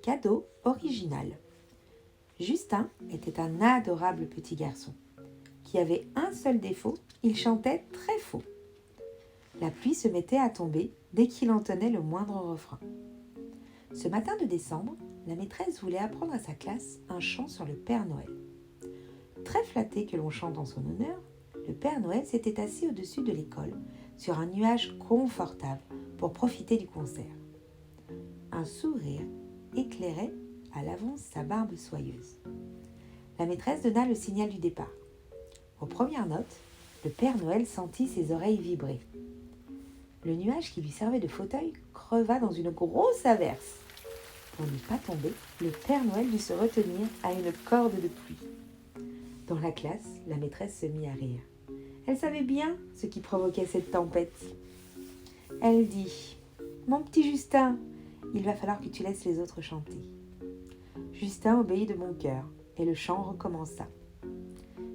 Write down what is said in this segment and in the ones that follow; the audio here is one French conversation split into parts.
cadeau original. Justin était un adorable petit garçon qui avait un seul défaut, il chantait très faux. La pluie se mettait à tomber dès qu'il entonnait le moindre refrain. Ce matin de décembre, la maîtresse voulait apprendre à sa classe un chant sur le Père Noël. Très flatté que l'on chante en son honneur, le Père Noël s'était assis au-dessus de l'école sur un nuage confortable pour profiter du concert. Un sourire éclairait à l'avance sa barbe soyeuse. La maîtresse donna le signal du départ. Aux premières notes, le Père Noël sentit ses oreilles vibrer. Le nuage qui lui servait de fauteuil creva dans une grosse averse. Pour n'y pas tomber, le Père Noël dut se retenir à une corde de pluie. Dans la classe, la maîtresse se mit à rire. Elle savait bien ce qui provoquait cette tempête. Elle dit « Mon petit Justin, il va falloir que tu laisses les autres chanter. » Justin obéit de bon cœur et le chant recommença.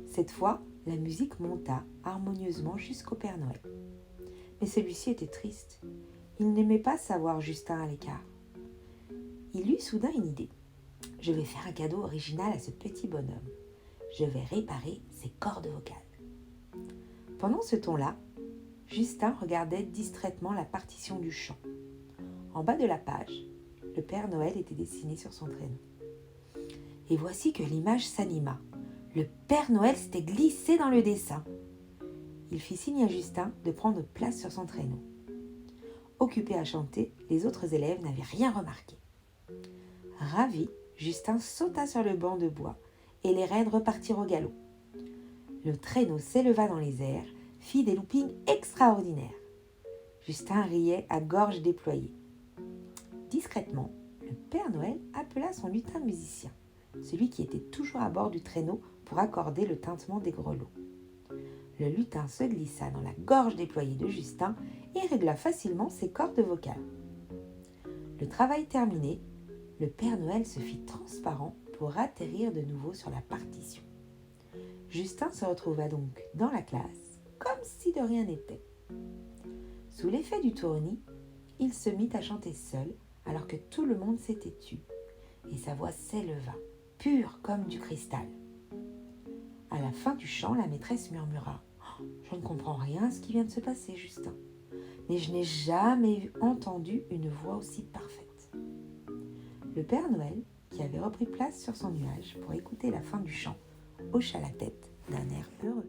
Cette fois, la musique monta harmonieusement jusqu'au Père Noël. Mais celui-ci était triste. Il n'aimait pas savoir Justin à l'écart. Il eut soudain une idée. « Je vais faire un cadeau original à ce petit bonhomme. Je vais réparer ses cordes vocales. » Pendant ce temps-là, Justin regardait distraitement la partition du chant. En bas de la page, le Père Noël était dessiné sur son traîneau. Et voici que l'image s'anima. Le Père Noël s'était glissé dans le dessin. Il fit signe à Justin de prendre place sur son traîneau. Occupé à chanter, les autres élèves n'avaient rien remarqué. Ravi, Justin sauta sur le banc de bois et les rennes repartirent au galop. Le traîneau s'éleva dans les airs, fit des loopings extraordinaires. Justin riait à gorge déployée. Discrètement, le Père Noël appela son lutin musicien, celui qui était toujours à bord du traîneau pour accorder le tintement des grelots. Le lutin se glissa dans la gorge déployée de Justin et régla facilement ses cordes vocales. Le travail terminé, le Père Noël se fit transparent pour atterrir de nouveau sur la partition. Justin se retrouva donc dans la classe, comme si de rien n'était. Sous l'effet du tournis, il se mit à chanter seul alors que tout le monde s'était tu, et sa voix s'éleva, pure comme du cristal. À la fin du chant, la maîtresse murmura « Je ne comprends rien à ce qui vient de se passer, Justin, mais je n'ai jamais entendu une voix aussi parfaite. » Le Père Noël, qui avait repris place sur son nuage pour écouter la fin du chant, hocha la tête d'un air heureux.